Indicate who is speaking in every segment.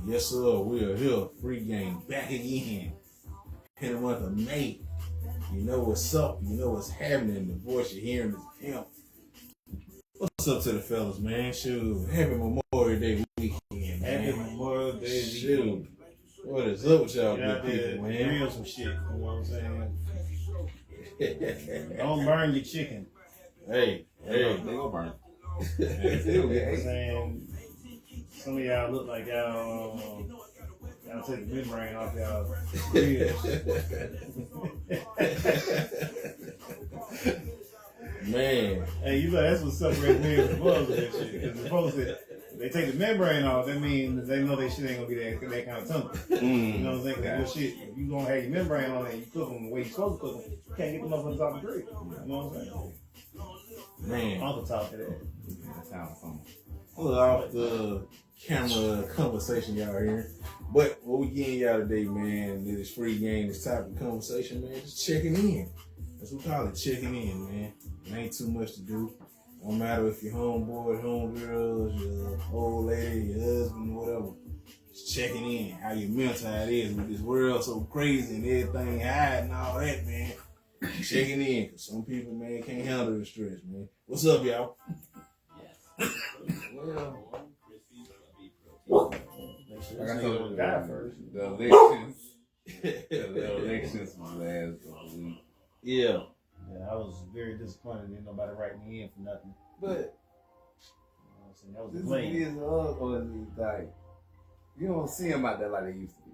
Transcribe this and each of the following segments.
Speaker 1: Yes, sir. We are here. Free game back again in the month of May. You know what's up. You know what's happening. The voice you're hearing is him. What's up to the fellas, man? Shoot. Happy Memorial Day weekend, man.
Speaker 2: Happy Memorial Day
Speaker 1: weekend. What is up with y'all good people, man?
Speaker 2: Grill some shit, you know what I'm saying? Don't burn your chicken.
Speaker 1: Hey,
Speaker 3: they gonna burn.
Speaker 2: You know what I'm saying? Some of y'all look like y'all take the membrane off y'all ribs.
Speaker 1: Man.
Speaker 2: Hey, you know that's what separates me from bugs and that shit. Because supposed to, they take the membrane off, that means they know they shit ain't gonna be that kind of tender. You know what I'm saying? Your shit, if you gonna have your membrane on it and you cook them the way you're supposed to cook them, you can't get them up on the top of the grill. You know what I'm saying?
Speaker 1: Man.
Speaker 2: On the top of that.
Speaker 3: That sounds something.
Speaker 1: Pull off the camera conversation y'all hearing. But what we getting y'all today, man, this free game, this type of conversation, man, just checking in. That's what we call it, checking in, man. It ain't too much to do. No matter if you're homeboy, homegirls, your old lady, your husband, whatever. Just checking in, how your mental it is with this world so crazy and everything high and all that, man. Checking in, because some people, man, can't handle the stress, man. What's up, y'all?
Speaker 3: Well,
Speaker 2: Like I told the guy first.
Speaker 3: The elections was last week.
Speaker 1: Yeah.
Speaker 2: Yeah, I was very disappointed. Didn't nobody write me in for nothing.
Speaker 3: But
Speaker 2: That was
Speaker 3: this
Speaker 2: lame.
Speaker 3: is like you don't see them out there like they used to be.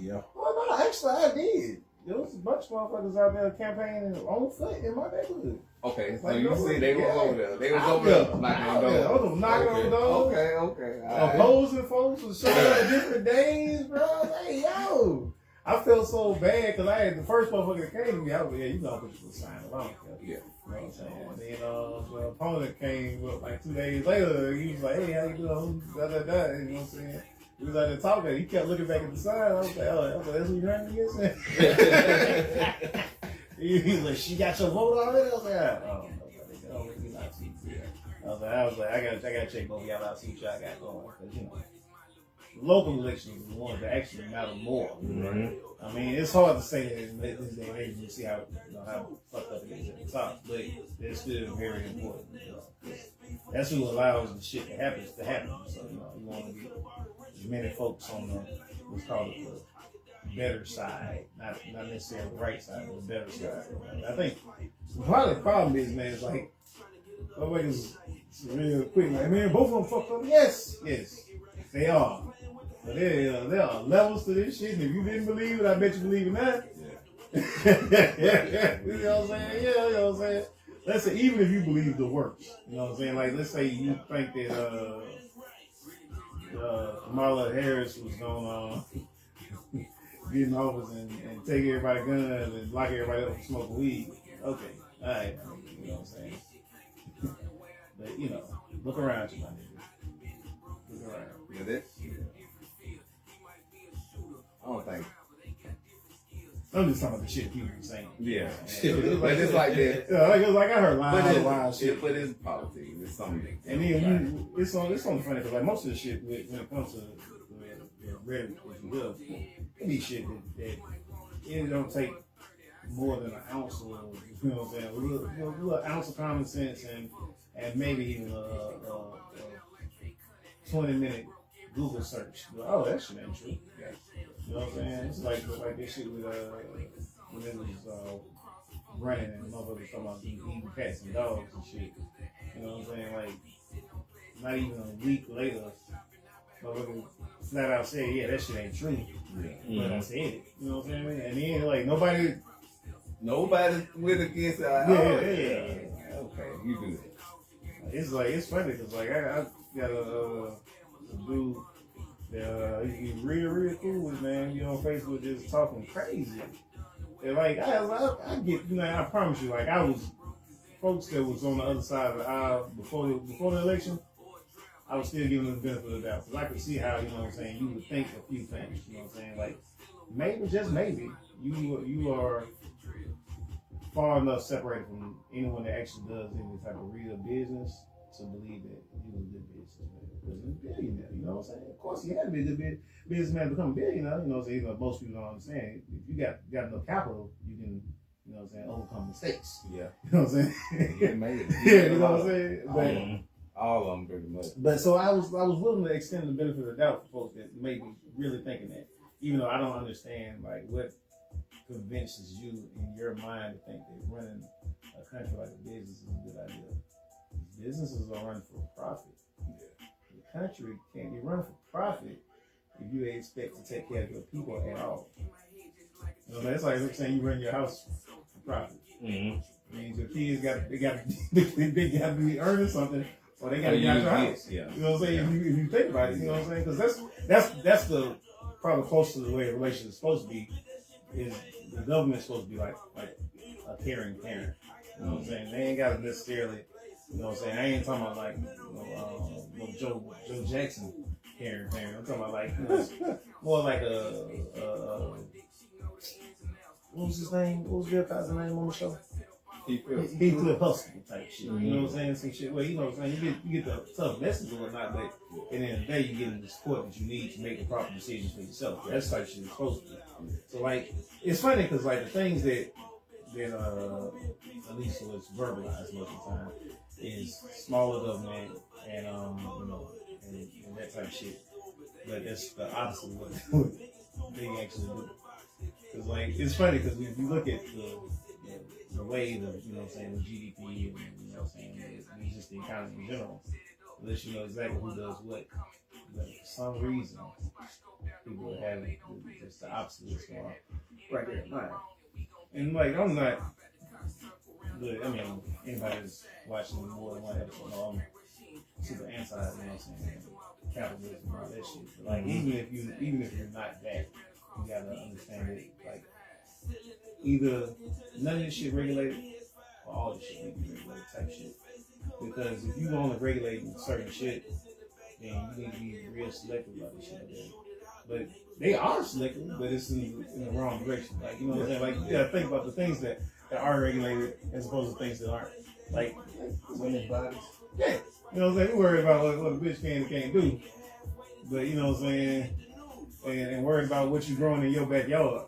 Speaker 1: Yeah.
Speaker 2: Well, no, actually, I did. There was a bunch of motherfuckers out there campaigning on foot in my neighborhood.
Speaker 3: Okay, so
Speaker 2: Like,
Speaker 3: you see they was over there. They was over
Speaker 2: there.
Speaker 3: there knocking on doors.
Speaker 2: I was knocking on doors.
Speaker 3: Okay. All right.
Speaker 2: Opposing folks was showing up different days, bro. Hey, yo. I felt so bad because I had the first motherfucker that came to me. I was like, yeah, you know, put your sign along.
Speaker 3: Yeah.
Speaker 2: You know what I'm saying? And then the opponent came up like 2 days later. He was like, hey, how you doing? Da, da, da. You know what I'm saying? He was out there talking. He kept looking back at the sign. I was like, oh, that's what you running against? He was like, she got your vote already? I was like, oh, no, I was like, I gotta check both y'all out, see what y'all got going. Because, you know, local elections are the ones that actually matter more.
Speaker 1: Mm-hmm.
Speaker 2: I mean, it's hard to say that in this day and age, you see how fucked up it is at the top, but it's still very important. You know? That's who allows the shit that happens to happen. So, you know, you want to get as many folks on the, what's called the better side, not necessarily the right side, but the better side. I think part of the problem is, man, it's like, it's real quick. Like, man, both of them fucked up. Yes, they are. But there are levels to this shit, and if you didn't believe it, I bet you believe it now. Yeah. You know what I'm saying? Yeah, you know what I'm saying? Let's say, even if you believe the worst, you know what I'm saying? Like, let's say you think that Kamala Harris was going to get in office and take everybody's guns and lock everybody up from smoking weed. Okay, all right, you know what I'm saying? But, you know, look around you, my nigga. Look around.
Speaker 3: Yeah, that's. I don't think.
Speaker 2: I'm just talking about the shit people are saying.
Speaker 3: Yeah. But it's like that.
Speaker 2: Yeah, like I heard wild shit.
Speaker 3: But it's politics. It's something.
Speaker 2: And then it's only funny because like most of the shit when it comes to rhetoric, if you will, it be shit that it don't take more than an ounce of, you know what I'm saying, a little ounce of common sense and maybe even a 20-minute Google search. Oh, that shit ain't true. You know what I'm saying? It's like this shit with when it was running and motherfuckers talking about eating cats and dogs and shit. You know what I'm saying? Like not even a week later, motherfuckers flat out said, yeah, that shit ain't true. Yeah. But I said it. You know what I'm saying? And then like nobody
Speaker 3: went against it. Like,
Speaker 2: yeah.
Speaker 3: Okay, you do it.
Speaker 2: It's like it's funny because like I got a dude that he's real cool with, man. You know, on Facebook just talking crazy. And like I get, you know, I promise you, like I was folks that was on the other side of the aisle before the election. I was still giving them the benefit of the doubt because I could see how, you know what I'm saying, you would think a few things. You know what I'm saying, like maybe just maybe you are far enough separated from anyone that actually does any type of real business to believe that he was a good businessman. Because he's a billionaire, you know what I'm saying? Of course course, you had to be a good businessman to become a billionaire. You know what I'm saying? Most people don't understand. If you got enough capital, you can, you know what I'm saying, overcome mistakes.
Speaker 3: Yeah.
Speaker 2: You know what I'm saying?
Speaker 3: You made it.
Speaker 2: Yeah, you know what I'm saying?
Speaker 3: All of them pretty much.
Speaker 2: But so I was willing to extend the benefit of the doubt for folks that may be really thinking that, even though I don't understand like what convinces you in your mind to think that running a country like a business is a good idea. Businesses are run for profit. Yeah. The country can't be run for profit if you expect to take care of your people at all. You know, that's like saying you run your house for profit. Mm-hmm. Means your kids they got to be earning something, or they got to get out your house. Yeah. You know what I'm saying? Yeah. If you think about it, you know what I'm saying? Because that's the probably close to the way a relationship is supposed to be. Is the government supposed to be like a caring parent? You know what I'm saying? They ain't got to necessarily. You know what I'm saying? I ain't talking about like Joe Jackson caring parent. I'm talking about like more like what was his name? What was Bill Cosby's name on the show? He Cliff Huxtable type shit. Mm-hmm. You know what I'm saying? Some shit where, you know what I'm saying, you get the tough message or whatnot, but at the end of the day you get the support that you need to make the proper decisions for yourself. That's the type of shit it's supposed to be. So like it's funny because like the things that at least was verbalized most of the time is smaller government and you know and that type of shit. But that's the opposite of what they actually do. Cause like it's funny because if you look at the way the you know what I'm saying the GDP and you know what I'm saying it's just the economy in general, unless you know exactly who does what. But for some reason people are having just the opposite of what's going on right there in mind. And like I'm not. But, I mean, anybody that's watching more than one episode, I'm super anti, you know what I'm saying, capitalism and all that shit. But like, even if you're not that, you gotta understand it. Like, either none of this shit regulated, or all this shit need to be regulated type shit. Because if you only regulate certain shit, then you need to be real selective about this shit. But they are selective, but it's in the wrong direction. Like, you know what I'm saying? Like, you gotta think about the things that are regulated as opposed to things that aren't. Like women's bodies. Yeah. You know what I'm saying? We worried about what a bitch can and can't do. But you know what I'm saying? And worried about what you're growing in your backyard.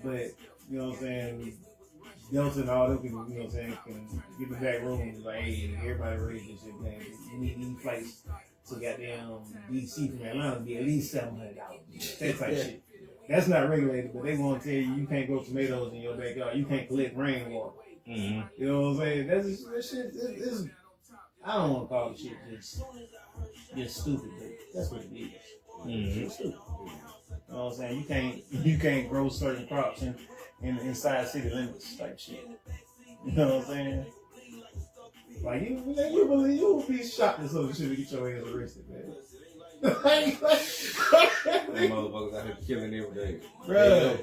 Speaker 2: But, you know what I'm saying? Delta and all them people, you know what I'm saying, can get the back room and be like, hey, everybody raise this shit, man. You need these flights to goddamn DC from Atlanta to be at least $700. That type shit. That's not regulated, but they want to tell you can't grow tomatoes in your backyard. You can't collect rainwater. Mm-hmm. You know what I'm saying? That shit is, I don't want to call it shit just stupid, but that's what it is. Mm-hmm. It's stupid. You know what I'm saying? You can't grow certain crops inside city limits type shit. You know what I'm saying? Like you would be shocked at some of the shit to get your ass arrested, man. Them
Speaker 3: motherfuckers out here killing every day.
Speaker 2: Bro,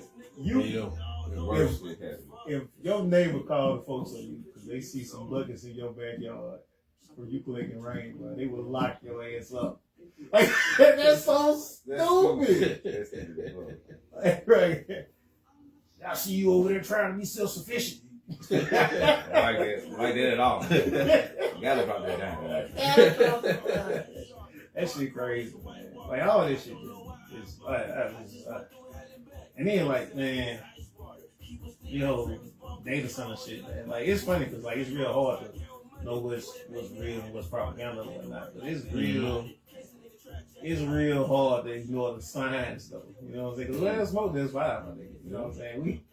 Speaker 2: if your neighbor called folks on you because they see some buckets in your backyard where you collecting rain, bro, they will lock your ass up. Like that's so stupid. Like, right. I see you over there trying to be self-sufficient.
Speaker 3: Like that at all. Gotta drop that down.
Speaker 2: That shit crazy, man. Like all this shit is and then like, man, you know, data center shit, man. Like it's funny because like it's real hard to know what's real and what's propaganda and whatnot. But it's real hard to ignore the science though. You know what I'm saying? Because let us smoke this fire, my nigga. You know what I'm saying?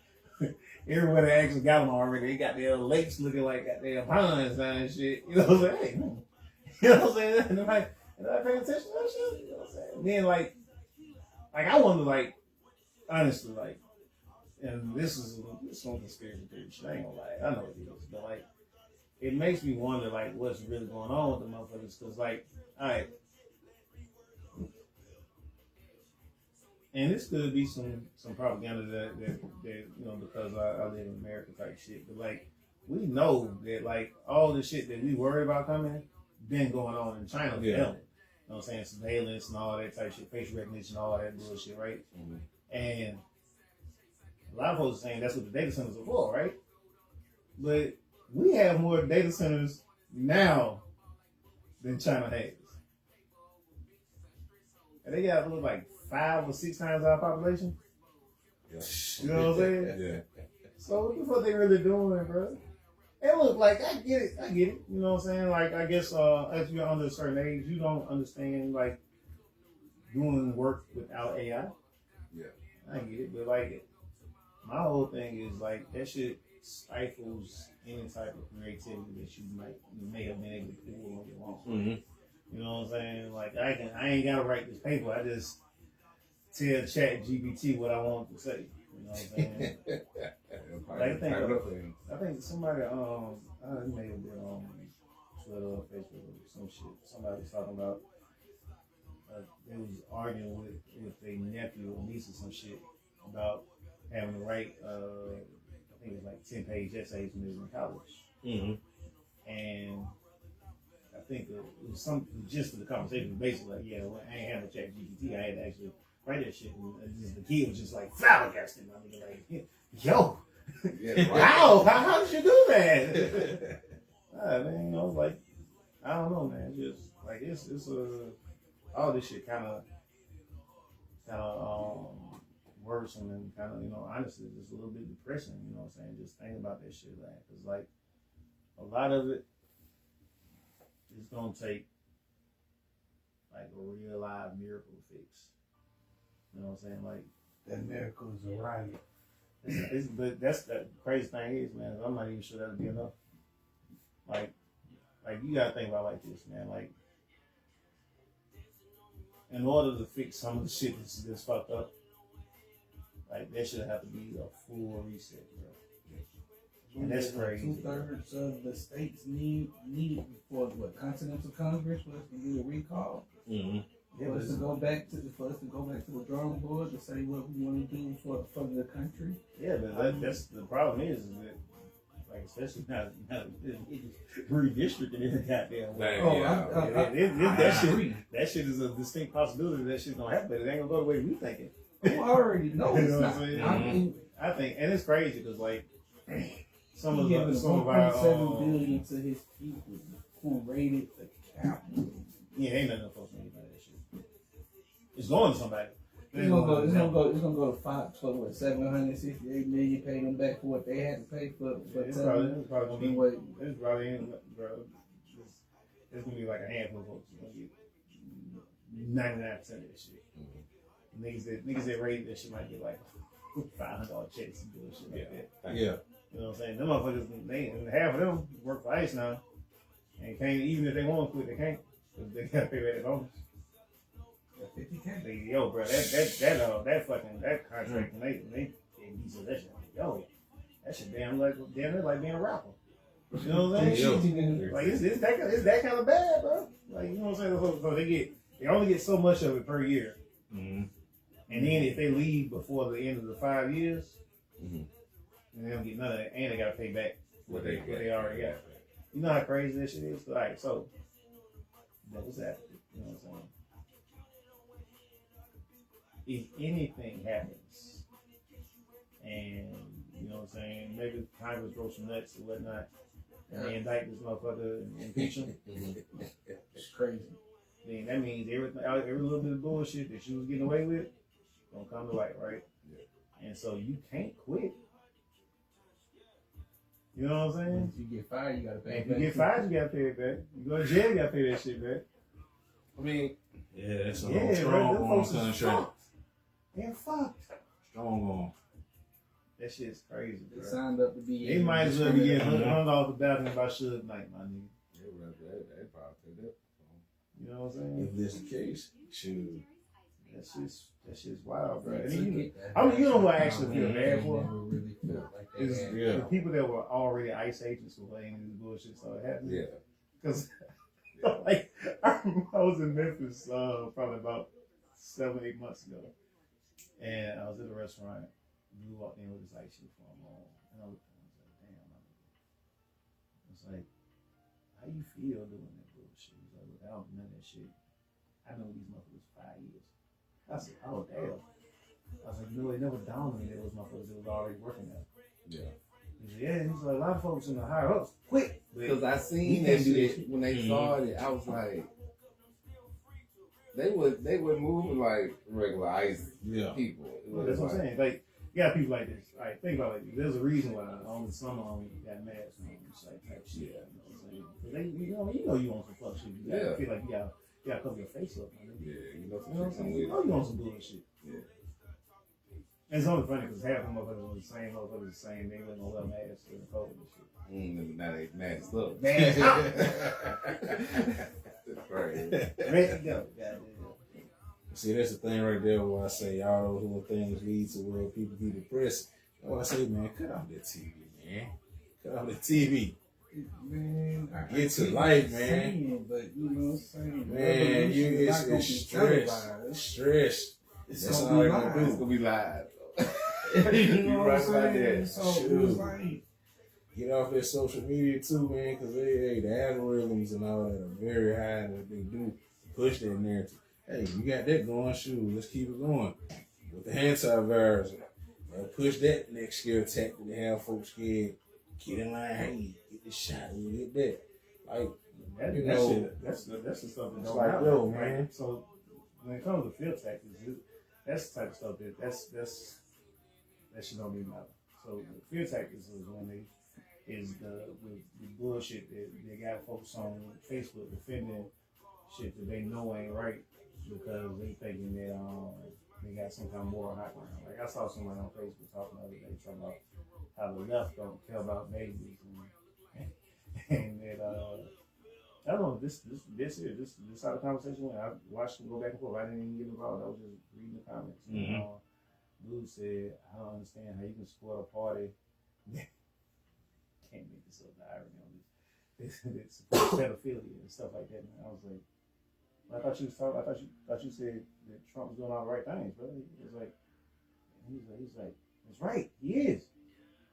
Speaker 2: Everybody actually got them already. They got their lakes looking like goddamn ponds and shit. You know what I'm saying? Hey, you know what I'm saying? And I pay attention to that shit. You know what I'm saying? And then like I wonder, like, honestly, like, and this is some conspiracy theory shit. I ain't gonna lie. I know it is, but like, it makes me wonder, like, what's really going on with the motherfuckers. Because, like, all right. And this could be some propaganda that you know, because I live in America type shit. But like we know that like all the shit that we worry about coming been going on in China. Yeah. You know what I'm saying? Surveillance and all that type shit, face recognition, all that bullshit, right? Mm-hmm. And a lot of folks are saying that's what the data centers are for, right? But we have more data centers now than China has. and they got like 5 or 6 times our population.
Speaker 3: Yeah.
Speaker 2: You know what I'm saying?
Speaker 1: Yeah.
Speaker 2: So what the fuck they really doing, bro? It look like I get it. You know what I'm saying? Like I guess as you're under a certain age, you don't understand like doing work without AI.
Speaker 3: Yeah.
Speaker 2: I get it, but like my whole thing is like that shit stifles any type of creativity that you may have been able to pull on your own.
Speaker 1: Mm-hmm.
Speaker 2: You know what I'm saying? Like I ain't gotta write this paper. I just tell Chat GPT what I want to say. You know what I'm saying? I think somebody it may have been on Twitter or Facebook or some shit. Somebody was talking about they was arguing with their nephew or niece or some shit about having to write I think it was like 10-page essays when they was in college.
Speaker 1: Mm-hmm.
Speaker 2: And I think it was some gist of the conversation was basically like, yeah, well, I ain't had no Chat GPT. I had to actually write that shit. And the kid was just like flabbergasted. I mean, like, yo,
Speaker 3: yeah,
Speaker 2: how did you do that? Man, you know, like, I don't know, man. Just like it's all this shit kind of worrisome and kind of, you know, honestly, just a little bit depressing. You know what I'm saying? Just thinking about that shit, like, cause like a lot of it is gonna take like a real live miracle fix. You know what I'm saying? Like
Speaker 4: that miracle is a riot.
Speaker 2: But that's the crazy thing is, man. I'm not even sure that'll be enough. Like you gotta think about it like this, man. Like, in order to fix some of the shit that's fucked up, like there should have to be a full reset, bro. And that's crazy.
Speaker 4: 2/3 of the states need for what Continental Congress for us to do a recall.
Speaker 1: Mm-hmm.
Speaker 4: Yeah, for us to go back to the drawing board to say what we want to do for the country.
Speaker 2: Yeah, but that's the problem is that like especially now redistricting in the goddamn way. That shit is a distinct possibility that shit's gonna happen, but it ain't gonna go the way we thinking.
Speaker 4: I already know it's not.
Speaker 2: I think, and it's crazy because like some of
Speaker 4: our $1.7 billion to his people who raided the Capitol.
Speaker 2: Yeah, ain't nothing supposed to be about that shit. It's going to somebody.
Speaker 4: It's gonna go to 768 million. Pay them back for what they had to pay for.
Speaker 2: It's probably gonna be what it's probably it's gonna be like a handful of folks. It's gonna get 99% of that shit. Niggas that rated that shit might get like $500 checks and bullshit like that.
Speaker 1: Yeah.
Speaker 2: You know what I'm saying? Them motherfuckers, half of them work for ICE now, and can't even if they want to quit, they can't because they gotta pay that bonus. Yo, bro, that contract when they gave me that shit, yo, that shit damn like being a rapper. You know what I'm saying? Like it's that kind of bad, bro. Like you know what I'm saying? So they only get so much of it per year, and then if they leave before the end of the 5 years, then they don't get none of that, and they gotta pay back what they already got. You know how crazy that shit is? Like so, that was that. You know what I'm saying? If anything happens, and you know what I'm saying, maybe Congress throws some nuts or whatnot, and they indict this motherfucker and impeach him,
Speaker 4: it's crazy.
Speaker 2: Then that means every little bit of bullshit that she was getting away with gonna come to light, right? Yeah. And so you can't quit. You know what I'm saying?
Speaker 4: If you get fired, you gotta pay it
Speaker 2: back.
Speaker 4: back.
Speaker 2: If you get fired, you gotta pay it back. You go to jail, you gotta pay that shit back.
Speaker 3: I mean,
Speaker 1: yeah, that's a strong on contract.
Speaker 2: They're fucked.
Speaker 1: Strong on.
Speaker 2: That shit's crazy, bro.
Speaker 4: They signed up to be.
Speaker 2: They might as well be getting $100 off the balcony by Suge Knight, my nigga.
Speaker 3: They probably take that.
Speaker 2: You know what I'm saying?
Speaker 1: If that's the case, shoot.
Speaker 2: That shit's wild, bro. You know what I actually feel bad for? Is the people that were already ICE agents who playing this bullshit started happening. Yeah. Because, like, I was in Memphis probably about 7-8 months ago. And I was at a restaurant. We walked in with this ICE uniform on. And I looked at him and was like, damn, it's like, how you feel doing that bullshit? He's like, look, I don't do none of that shit. I know these motherfuckers 5 years. I said, oh, damn. I was like, you know, it never dawned on me that those motherfuckers that was already working there. Yeah. He said, yeah, he's like, a lot of folks in the higher ups quit.
Speaker 3: Because I seen that shit when they started. I was like, they would move like regular ice people.
Speaker 2: Well, that's what I'm saying. Like, you got people like this. Like, think about it. There's a reason why only some of them got masks on. It's like type shit. You know what I'm saying? 'Cause they, you want some fuck shit. You gotta feel like you gotta cover your face up. Man.
Speaker 3: Yeah,
Speaker 2: You know what I'm saying? You want some bullshit.
Speaker 3: Yeah.
Speaker 2: And it's only funny because half of them motherfuckers the same. They wasn't gonna wear masks in the COVID and shit.
Speaker 3: Now they masked up.
Speaker 2: Man,
Speaker 3: That's right.
Speaker 2: ready to go. Goddamn.
Speaker 1: See, that's the thing right there where I say all those little things lead to where people be depressed. That's why I say, man, cut off that TV, man. Cut off the TV.
Speaker 4: Man,
Speaker 1: Get to life, man.
Speaker 4: Saying, but you know what I'm saying?
Speaker 1: Man, it's stress. It's stress. That's all they're gonna do.
Speaker 3: It's gonna be live.
Speaker 4: You know what I'm
Speaker 3: right about
Speaker 4: saying?
Speaker 3: that.
Speaker 4: So
Speaker 1: Shoot.
Speaker 4: it was like,
Speaker 1: Get off that social media too, man, because the algorithms and all that are very high and they do push that narrative. Hey, you got that going, shoot, let's keep it going. With the antivirus, push that next scare tactic to have folks scared. Get in line, hey, get this shot, get that. Like,
Speaker 2: that's the stuff that don't
Speaker 1: like,
Speaker 2: happen,
Speaker 1: yo,
Speaker 2: right?
Speaker 1: man.
Speaker 2: So when it comes to field tactics, that's the type of stuff that shit don't even matter. So the field tactics is when the bullshit that they got folks on Facebook defending shit that they know ain't right because they thinking that they got some kind of moral high ground. Like I saw somebody on Facebook talking the other day talking about how the left don't care about babies and that I don't know this side of the conversation when I watched them go back and forth. I didn't even get involved. I was just reading the comments.
Speaker 1: Mm-hmm.
Speaker 2: Dude said, I don't understand how you can support a party. Can't make this up, the irony on this. It supports pedophilia and stuff like that. Man. I was like, I thought you said that Trump was doing all the right things, bro. He's like, that's right, he is.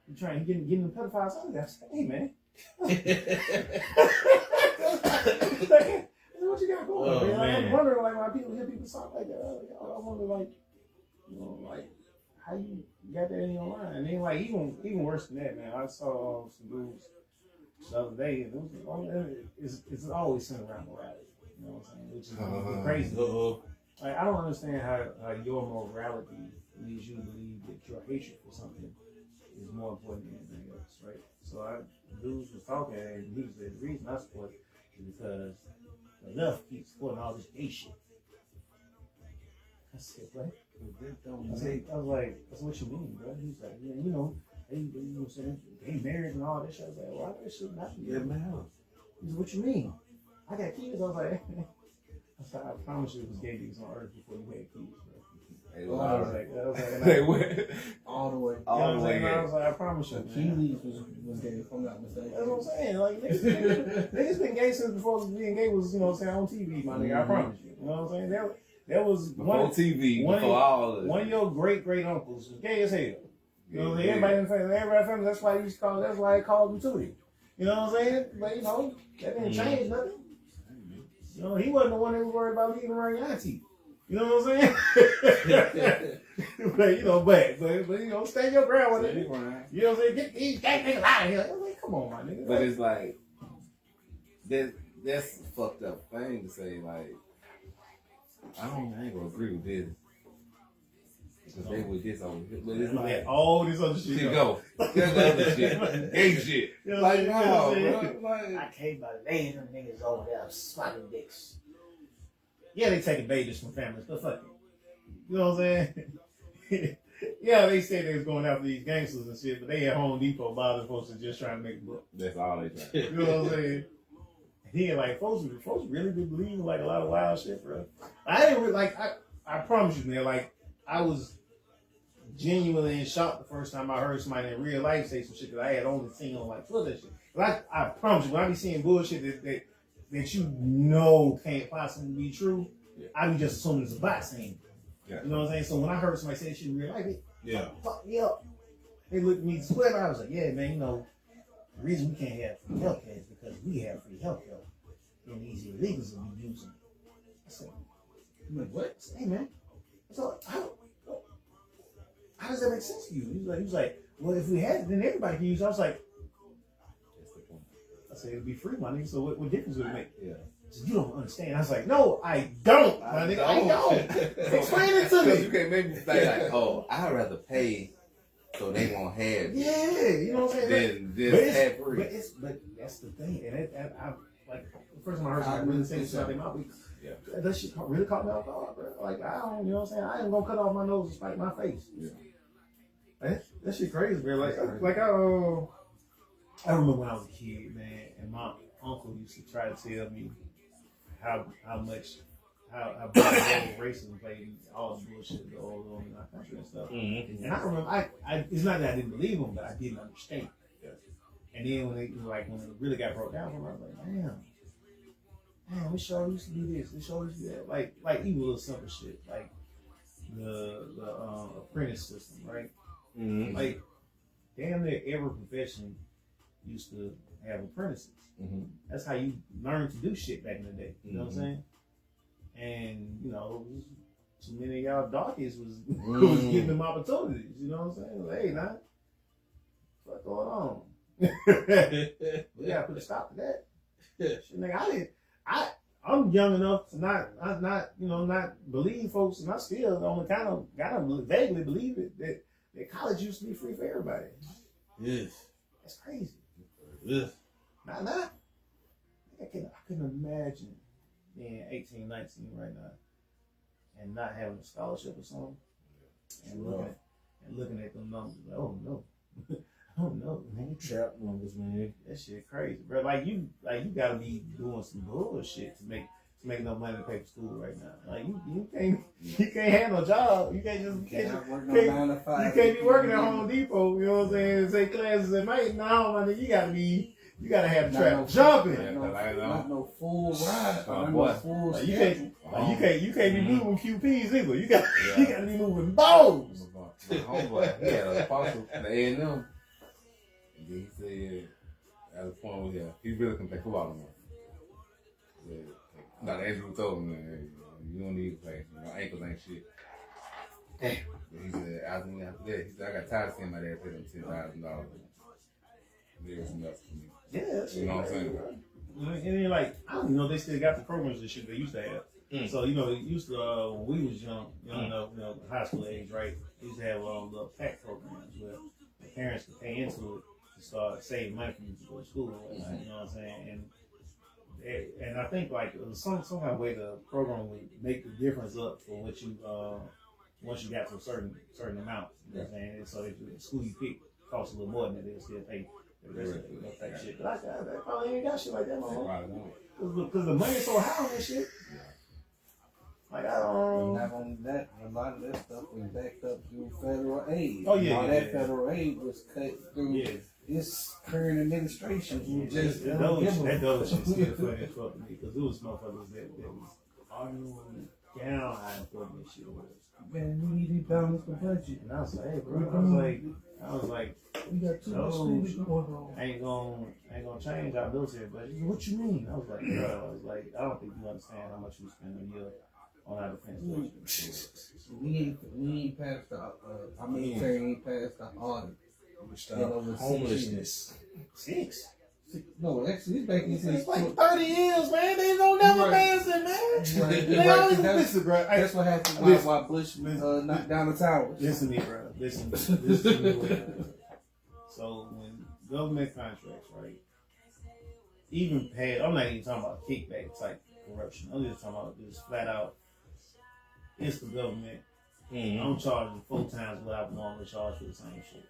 Speaker 2: He's trying to get the pedophiles out of that. I said, hey man. What you got going?
Speaker 1: Oh,
Speaker 2: man? I'm wondering like why people hear people talk like that. I wonder like, you know, like how you got that in your mind. And then like even worse than that, man. I saw some dudes the other day, and it's always centered around morality. You know what I'm saying? Which is crazy. Like I don't understand how your morality leads you to believe that your hatred for something is more important than anything else, right? So dudes was talking, and he said the reason I support it is because the left keeps supporting all this gay shit. I said, what? I was like, that's what you mean, bro. He's like, yeah, you know, you know what I'm saying? Gay marriage and all that shit. I was like, why that shit not be?
Speaker 1: Yeah, man.
Speaker 2: He said, what you mean? I got kids. I was like, I promise you it was gay niggas on earth before you had kids, bro.
Speaker 3: Hey,
Speaker 2: I was like,
Speaker 3: they went
Speaker 4: all the way.
Speaker 3: all the way.
Speaker 2: I was like, I promise you.
Speaker 4: Keely was gay, if I'm not mistaken.
Speaker 2: That's what I'm saying. Like, niggas been gay since before being gay was, you know what I'm saying, on TV, my nigga. I promise you. You know what I'm saying? There was
Speaker 3: before TV, before all of it.
Speaker 2: One of your great uncles was gay as hell. You know what I'm saying? Everybody in the family, that's why they called him Tootie. You know what I'm saying? But, you know, that didn't change nothing. You know, he wasn't the one that was worried about leaving around your auntie. You know what I'm saying? but you know, stay your ground with it. You know what I'm saying? Get these gay niggas out of here. I'm like, come on, my nigga.
Speaker 3: But it's like that's a fucked up thing to say. Like, I ain't gonna agree with this because they with this over here. But it's like
Speaker 2: all this other shit.
Speaker 3: Go. That's other shit. Gay shit.
Speaker 2: You know
Speaker 3: Like,
Speaker 2: what I'm
Speaker 3: no,
Speaker 2: saying?
Speaker 3: bro. Like,
Speaker 5: I came by laying them niggas over there, swatting dicks.
Speaker 2: Yeah, they taking babies from families, but fuck it. You know what I'm saying? Yeah, they say they was going after these gangsters and shit, but they at Home Depot bothering folks and just trying to make a book.
Speaker 3: that's all they try.
Speaker 2: You know what I'm saying? Yeah, like folks really be believing like a lot of wild shit, bro. I didn't really, like I promise you, man. Like I was genuinely in shock the first time I heard somebody in real life say some shit that I had only seen on like Twitter and shit. But I promise you, when I be seeing bullshit that you know can't possibly be true, I be just assuming it's a bot saying.
Speaker 3: Yeah.
Speaker 2: You know what I'm saying? So when I heard somebody say that shit in real life,
Speaker 1: Yeah.
Speaker 2: fuck me up. They looked at me square. I was like, yeah, man, you know, the reason we can't have free healthcare is because we have free healthcare. And these illegals will be using it. I said, what? I said, hey, man. So how does that make sense to you? He was like, well, if we had it, then everybody can use it. I was like,
Speaker 3: That's the point.
Speaker 2: I said, it'd be free, my nigga. So what difference would it make?
Speaker 3: Yeah.
Speaker 2: You don't understand. I was like, no, I don't, my nigga. I don't. Explain it to me.
Speaker 3: You can't make me say like, oh, I'd rather pay so they won't have it.
Speaker 2: Yeah, you know what I'm saying?
Speaker 3: Then just have free.
Speaker 2: But that's the thing. And I like the first time I heard somebody really say something out my that shit really caught me off guard, bro. Like I don't, you know what I'm saying? I ain't gonna cut off my nose to spite my face. Yeah. That shit crazy, bro. Like I remember when I was a kid, man, and my uncle used to try to tell me how bad racism played in all the bullshit that all over in our country and stuff. Mm-hmm. And I remember, I it's not that I didn't believe him, but I didn't understand. Yeah. And then when it really got broke down for me, I was like, man, we sure used to do this, we sure used to do that. Like even little simple shit, like the apprentice system, right? Mm-hmm. Like damn near every profession used to have apprentices. Mm-hmm. That's how you learn to do shit back in the day. You know what I'm saying? And you know, too many of y'all darkies was giving them opportunities. You know what I'm saying? Like, hey, now, what's going on? We gotta put a stop to that. Shit, nigga, I'm young enough to not believe folks, and I still only kind of vaguely believe it that college used to be free for everybody.
Speaker 1: Yes,
Speaker 2: that's crazy.
Speaker 1: Yes.
Speaker 2: Nah. I couldn't imagine being 18, 19 right now and not having a scholarship or something and looking at them numbers like, oh no. I don't know, man.
Speaker 1: Trap numbers, man.
Speaker 2: That shit crazy, bro. Like you gotta be doing some bullshit to make enough money to pay for school right now. Like you can't have no job. You can't be working at Home Depot. You know what I'm saying? Say classes at night. No, man, you gotta have the trap jumping.
Speaker 4: Not no full ride.
Speaker 2: You can't be moving QPs either. You gotta be moving balls.
Speaker 3: My homeboy, he had a sponsor at A&M. And then he said, at the point where he really couldn't play football anymore. Dr. Andrew told him, man, you don't need to play. Your ankles ain't shit. Damn. But he said, after that, he said, I got tired of seeing my dad pay them $10,000. It was nuts for me.
Speaker 2: Yeah,
Speaker 3: you know what I'm saying?
Speaker 2: And then, like, I don't even know they still got the programs and shit they used to have. So, you know, it used to, when we was young, high school age, right? They used to have little PAC programs where the parents could pay into it to start saving money for you to go to school and whatnot, you know what I'm saying? And I think, like, some kind of way the program would make the difference up for what you, once you got to a certain amount, you know what I'm saying? And so if the school you pick costs a little more than that, they'll still pay the rest of it, type shit. But I probably ain't got shit like that no more. Because the money's so high on this shit. Like, I don't.
Speaker 4: Not only that, a lot of that stuff was backed up through federal aid.
Speaker 2: Oh, yeah.
Speaker 4: All that federal aid was cut through this current administration.
Speaker 2: That dollar shit still funny as fuck to me because it was motherfuckers that was arguing down how important this shit was.
Speaker 4: Man, we need to balance the budget.
Speaker 2: And I was like, hey, bro, I was like,
Speaker 4: we got too much things going on.
Speaker 2: Ain't gonna change our military budget. What you mean? I was like, bro, I don't think you understand how much we spend a year on our defense budget.
Speaker 4: We ain't passed the our military ain't passed the audit.
Speaker 1: Homelessness.
Speaker 2: 6.
Speaker 4: No, actually, it's back in
Speaker 2: it's like 30 years, man. They don't never pass it, man. They always listen, bro.
Speaker 4: That's what happened while Bush knocked down the towers.
Speaker 2: Listen to me, bro. Listen to me. So when government contracts, right? Even paid. I'm not even talking about kickback type corruption. I'm just talking about just flat out. It's the government. I'm charging 4 times what I want to charge for the same shit.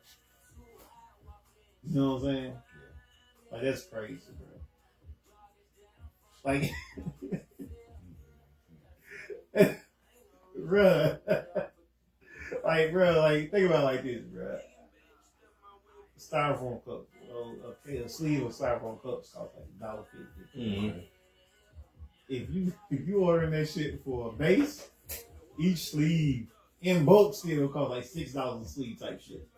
Speaker 2: You know what I'm saying? Like, that's crazy, bro. Like, bruh. Like, think about it like this, bruh. Styrofoam cup. A sleeve of styrofoam cups costs like $1.50. If you ordering that shit for a base, each sleeve in bulk still cost like $6 a sleeve type shit.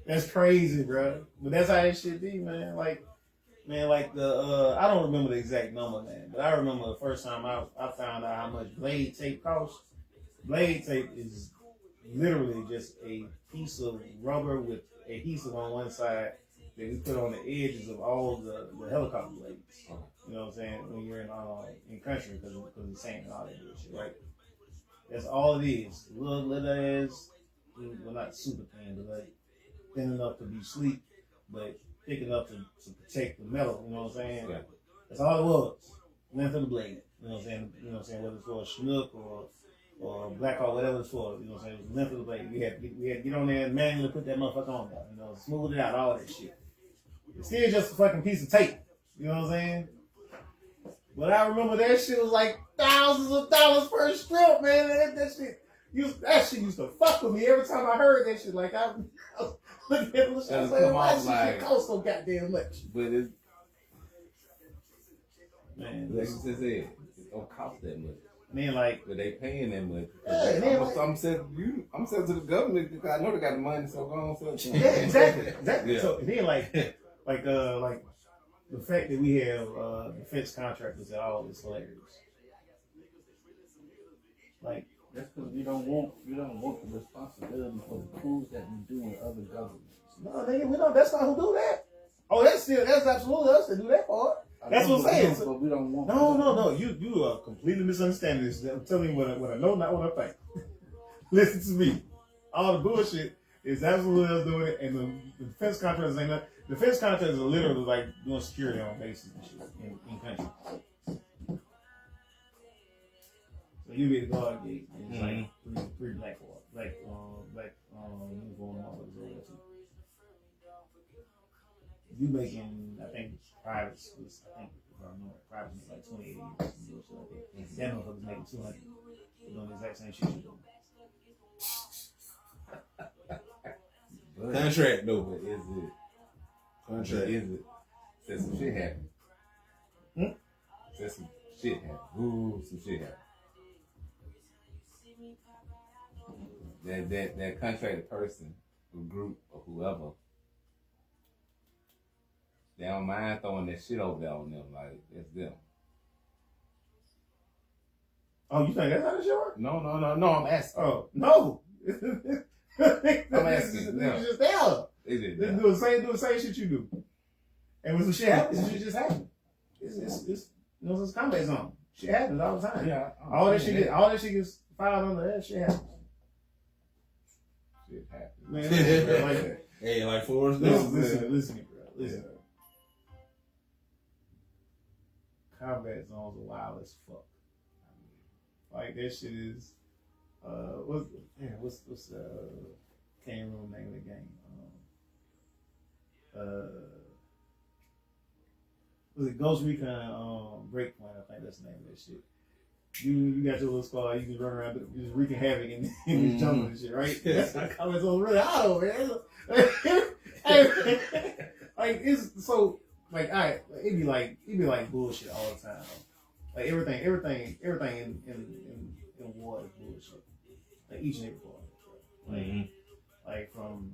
Speaker 2: That's crazy, bro. But that's how that shit be, man. Like the I don't remember the exact number, man. But I remember the first time I found out how much blade tape costs. Blade tape is literally just a piece of rubber with adhesive on one side that we put on the edges of all the helicopter blades. You know what I'm saying? When you're in country because of the sand and all that bullshit, right? That's all it is. Little ass, well not super thin, but like thin enough to be sleek, but thick enough to protect the metal. You know what I'm saying?
Speaker 3: Yeah.
Speaker 2: That's all it was. Length of the blade. You know what I'm saying? You know what I'm saying? Whether it's for a Chinook or Black Hawk, whatever it's for. You know what I'm saying? It was the length of the blade. We had to get on there and manually put that motherfucker on there. You know, smooth it out, all that shit. It's still just a fucking piece of tape. You know what I'm saying? But I remember that shit was like thousands of dollars per strip, man. That shit used to fuck with me every time I heard that shit. Like I was looking at it, I was like, why does this shit cost so goddamn much?
Speaker 3: But it's,
Speaker 2: Man,
Speaker 3: like you just said, it don't cost that much.
Speaker 2: Man, like,
Speaker 3: But they paying that much.
Speaker 2: Yeah,
Speaker 3: I'm saying to the government because I know they got the money, so go on. So
Speaker 2: yeah, exactly.
Speaker 3: Yeah.
Speaker 2: So then, like the fact that we have defense contractors at all is hilarious. Like,
Speaker 4: That's because we don't want the responsibility for the crews that we do in other governments.
Speaker 2: no, nigga, we don't. That's not who do that. Oh, that's absolutely us to do that part. That's what I'm saying.
Speaker 4: But we don't want.
Speaker 2: No. You are completely misunderstanding this. I'm telling you what I know, not what I think. Listen to me. All the bullshit is absolutely us doing it, and the defense contractors ain't nothing. Defense contractors are literally like doing security on bases and shit in country. So you be the guard gate, and it's like three black uniform motherfuckers over there too. You making, I think, privates was, I think, if I remember, privates was like 28 years or some shit like that. That motherfucker's making 200 for doing the exact same shit you doing.
Speaker 1: Contract though.
Speaker 3: But is it?
Speaker 1: Contract.
Speaker 3: Is it? Said some shit happened. Said some shit happened. Ooh, some shit happened. That contracted person, or group, or whoever, they don't mind throwing that shit over there on them, like it's them.
Speaker 2: Oh, you think that's how this shit works?
Speaker 3: No, I'm asking.
Speaker 2: Oh, no.
Speaker 3: I'm asking. No.
Speaker 2: It's just there.
Speaker 3: Is it?
Speaker 2: They do the same shit you do. And when some shit happens, it just happens. It's it's combat zone. Shit happens all the time.
Speaker 3: Yeah.
Speaker 2: All that shit gets filed under that shit happens.
Speaker 3: Shit happens.
Speaker 2: Man, listen, bro, like,
Speaker 1: Hey, like Forrest
Speaker 2: listen,
Speaker 1: Gump.
Speaker 2: listen, bro. Listen. Combat zones are wild as fuck. Like that shit is what's can't remember the name of the game. Was it Ghost Recon Breakpoint? I think that's the name of that shit. You got your little squad, you can run around just wreaking havoc in this jungle and shit, right? That's how combat zones really hot over there. Like it's so like it'd be like bullshit all the time. Like everything in war is bullshit. Like each and every part. Like from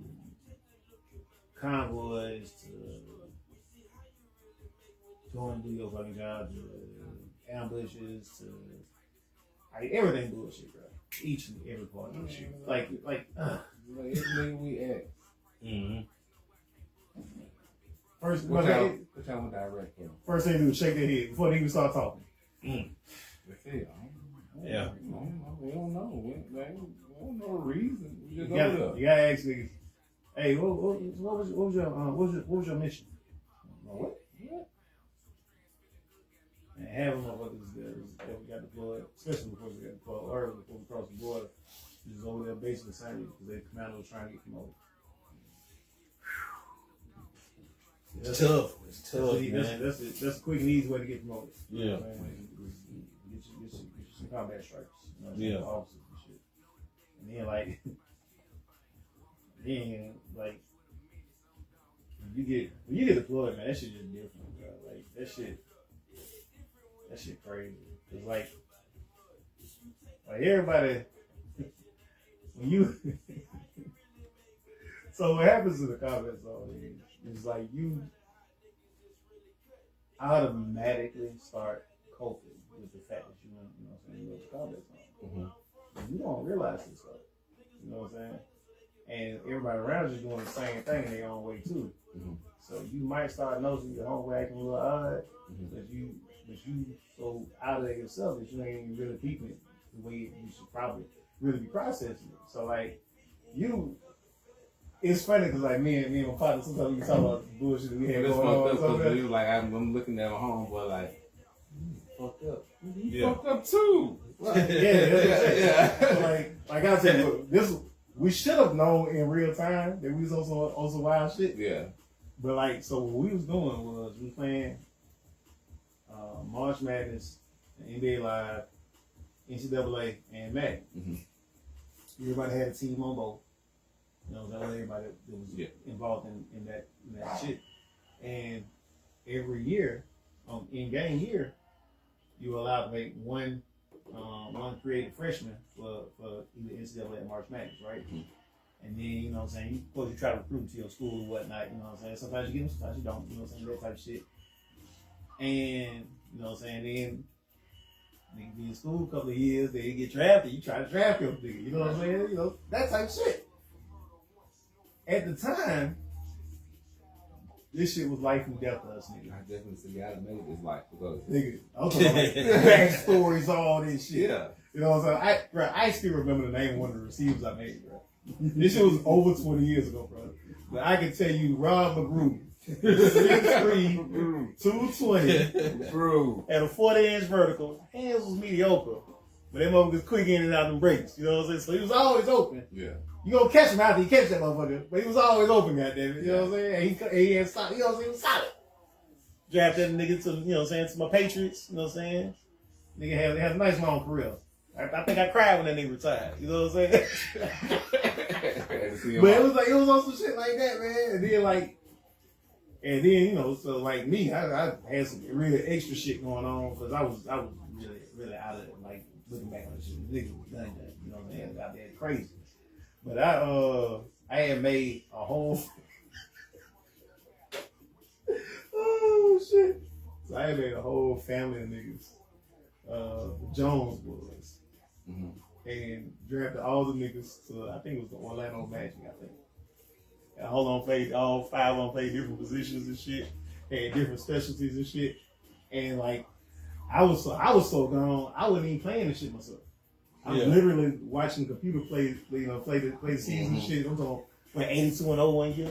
Speaker 2: convoys to going to do your fucking job to ambushes to like everything bullshit, bro. Each and every part of shit. Like
Speaker 3: It's nigga we ask.
Speaker 2: first
Speaker 3: What y'all direct for?
Speaker 2: first thing they do is shake their head before they even start talking.
Speaker 3: That's it.
Speaker 1: Yeah.
Speaker 3: We don't know. We don't know the reason. We just
Speaker 2: You gotta ask niggas, hey, what was your mission? What? And half of motherfuckers that we got deployed, especially before we got deployed, or before we crossed the border, just over there basically saying because their commander was trying to get promoted.
Speaker 1: It's tough. It's tough, man.
Speaker 2: That's a quick and easy way to get promoted.
Speaker 1: Yeah.
Speaker 2: You know what I mean? Get you some combat stripes. You know what I'm saying?
Speaker 1: Yeah.
Speaker 2: Officers and shit. And then like when you get deployed, man, that shit just different, bro. Like that shit crazy. It's like everybody when you so what happens in the combat zone is like you automatically start coping with the fact that you're in the combat zone. And you don't realize this stuff. You know what I'm saying? and everybody around you doing the same thing in their own way too.
Speaker 3: Mm-hmm.
Speaker 2: So you might start noticing your homeboy acting a little odd,
Speaker 3: Mm-hmm.
Speaker 2: but you so out of there yourself that you ain't even really peeping it the way you should probably really be processing it. So like it's funny because like me and my partner sometimes we talk about the bullshit that we had
Speaker 3: It's
Speaker 2: going
Speaker 3: fucked
Speaker 2: on.
Speaker 3: up
Speaker 2: So
Speaker 3: because he was like, I'm looking at my homeboy like, fucked up.
Speaker 1: Yeah.
Speaker 3: Fucked up too.
Speaker 2: yeah. So like I said, this we should have known in real time that we was on some wild shit.
Speaker 3: Yeah.
Speaker 2: But like, so what we was doing was we playing March Madness, NBA Live, NCAA, and MAC.
Speaker 3: Mm-hmm.
Speaker 2: Everybody had a team on both. You know, that was everybody that was involved in that shit. And every year, in game year, you were allowed to make one creative freshman for either NCAA or March Madness, right?
Speaker 3: Mm-hmm.
Speaker 2: And then, you know what I'm saying, of course you try to recruit to your school or whatnot, you know what I'm saying? Sometimes you get them, sometimes you don't, you know what I'm saying, that type of shit. And, you know what I'm saying, then they be in school a couple of years, they get drafted, you try to draft your nigga, you know what I'm saying? You know, that type of shit. At the time, this shit was life and death to us, nigga.
Speaker 3: I definitely see how to make this life because
Speaker 2: Nigga, I'm talking about backstories, all this shit.
Speaker 3: yeah.
Speaker 2: You know what I'm saying? I still remember the name of one of the receivers I made, bro. This shit was over 20 years ago, bro. But I can tell you, Rob McGrew, 6'3", 220,
Speaker 3: Bro.
Speaker 2: had a 40-inch vertical. Hands was mediocre, but that motherfucker was quick in and out of them breaks. You know what I'm saying? So he was always open.
Speaker 3: Yeah.
Speaker 2: You gonna catch him after you catch that motherfucker, but he was always open, goddamn it. You know what I'm saying? And he had solid. You know what I'm saying? He was solid. Drafted that nigga to, you know what I'm saying, to my Patriots. You know what I'm saying? Nigga had a nice long career. I think I cried when that nigga retired. You know what I'm saying? But it was on some shit like that, man. And then you know, so like me, I had some real extra shit going on because I was really out of it. Like looking back on the shit, the nigga was done that. You know what I'm saying? Out there crazy. But I had made a whole oh shit. So I had made a whole family of niggas, the Jones boys.
Speaker 3: Mm-hmm.
Speaker 2: And drafted all the niggas to, I think it was the Orlando Magic, I think. And all five of them played different positions and shit, had different specialties and shit. And like, I was so gone, I wasn't even playing the shit myself. I was literally watching the computer play the season and shit. I'm talking like 82-0 one year.